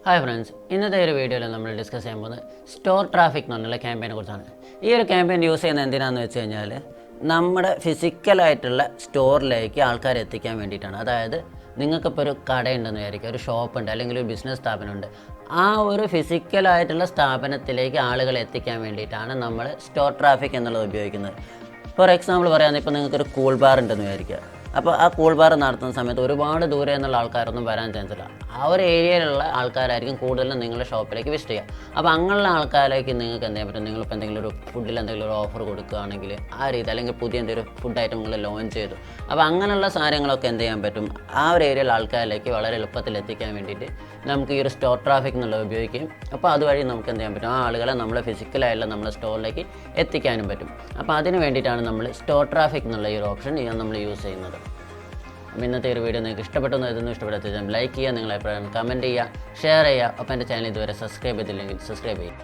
Hi friends, ഇന്നത്തെ ഒരു വീഡിയോയിൽ നമ്മൾ ഡിസ്കസ് ചെയ്യാൻ പോകുന്നത് സ്റ്റോർ ട്രാഫിക് എന്ന് പറഞ്ഞുള്ള ക്യാമ്പയിനെ കുറിച്ചാണ്. ഈ ഒരു ക്യാമ്പയിൻ യൂസ് ചെയ്യുന്നത് എന്തിനാണെന്ന് വെച്ച് കഴിഞ്ഞാൽ നമ്മുടെ ഫിസിക്കലായിട്ടുള്ള സ്റ്റോറിലേക്ക് ആൾക്കാരെ എത്തിക്കാൻ വേണ്ടിയിട്ടാണ്. അതായത് നിങ്ങൾക്കിപ്പോൾ ഒരു കടയുണ്ടെന്ന് വിചാരിക്കുക, ഒരു ഷോപ്പുണ്ട്, അല്ലെങ്കിൽ ഒരു ബിസിനസ് സ്ഥാപനമുണ്ട്. ആ ഒരു ഫിസിക്കലായിട്ടുള്ള സ്ഥാപനത്തിലേക്ക് ആളുകളെ എത്തിക്കാൻ വേണ്ടിയിട്ടാണ് നമ്മൾ സ്റ്റോർ ട്രാഫിക് എന്നുള്ളത് ഉപയോഗിക്കുന്നത്. ഫോർ എക്സാമ്പിൾ പറയുകയാണെങ്കിൽ ഇപ്പോൾ നിങ്ങൾക്കൊരു കൂൾ ബാർ ഉണ്ടെന്ന് വിചാരിക്കുക. അപ്പോൾ ആ കൂൾ ബാർ നടത്തുന്ന സമയത്ത് ഒരുപാട് ദൂരെ നിന്നുള്ള ആൾക്കാരൊന്നും വരാൻ ചാൻസ് ഇല്ല. ആ ഒരു ഏരിയയിലുള്ള ആൾക്കാരായിരിക്കും കൂടുതലും നിങ്ങളുടെ ഷോപ്പിലേക്ക് വിസിറ്റ് ചെയ്യുക. അപ്പോൾ അങ്ങനെയുള്ള ആൾക്കാരിലേക്ക് നിങ്ങൾക്ക് എന്ത് ചെയ്യാൻ പറ്റും? നിങ്ങളിപ്പോൾ എന്തെങ്കിലും ഒരു ഫുഡിൽ എന്തെങ്കിലും ഒരു ഓഫർ കൊടുക്കുകയാണെങ്കിൽ ആ രീതി, അല്ലെങ്കിൽ പുതിയ എന്തെങ്കിലും ഫുഡ് ഐറ്റം നിങ്ങൾ ലോഞ്ച് ചെയ്തു, അപ്പോൾ അങ്ങനെയുള്ള സാധനങ്ങളൊക്കെ എന്ത് ചെയ്യാൻ പറ്റും? ആ ഒരു ഏരിയയിലുള്ള ആൾക്കാരിലേക്ക് വളരെ എളുപ്പത്തിൽ എത്തിക്കാൻ വേണ്ടിയിട്ട് നമുക്ക് ഈ ഒരു സ്റ്റോർ ട്രാഫിക് എന്നുള്ളത് ഉപയോഗിക്കും. അപ്പോൾ അതുവഴി നമുക്ക് എന്ത് ചെയ്യാൻ പറ്റും? ആ ആളുകളെ നമ്മൾ ഫിസിക്കലായിട്ടുള്ള നമ്മുടെ സ്റ്റോറിലേക്ക് എത്തിക്കാനും പറ്റും. അപ്പോൾ അതിന് വേണ്ടിയിട്ടാണ് നമ്മൾ സ്റ്റോർ ട്രാഫിക് എന്നുള്ള ഈ ഒരു ഓപ്ഷൻ നമ്മൾ യൂസ് ചെയ്യുന്നത്. അപ്പോൾ ഇന്നത്തെ ഒരു വീഡിയോ നിങ്ങൾക്ക് ഇഷ്ടപ്പെട്ടെന്ന് ഇതൊന്നും ഇഷ്ടപ്പെടാത്ത ലൈക്ക് ചെയ്യുക, നിങ്ങളെ അഭിപ്രായം കമൻറ്റ് ചെയ്യുക, ഷെയർ ചെയ്യുക. അപ്പോൾ എൻ്റെ ചാനൽ ഇതുവരെ സബ്സ്ക്രൈബ് ചെയ്തില്ലെങ്കിൽ സബ്സ്ക്രൈബ് ചെയ്യുക.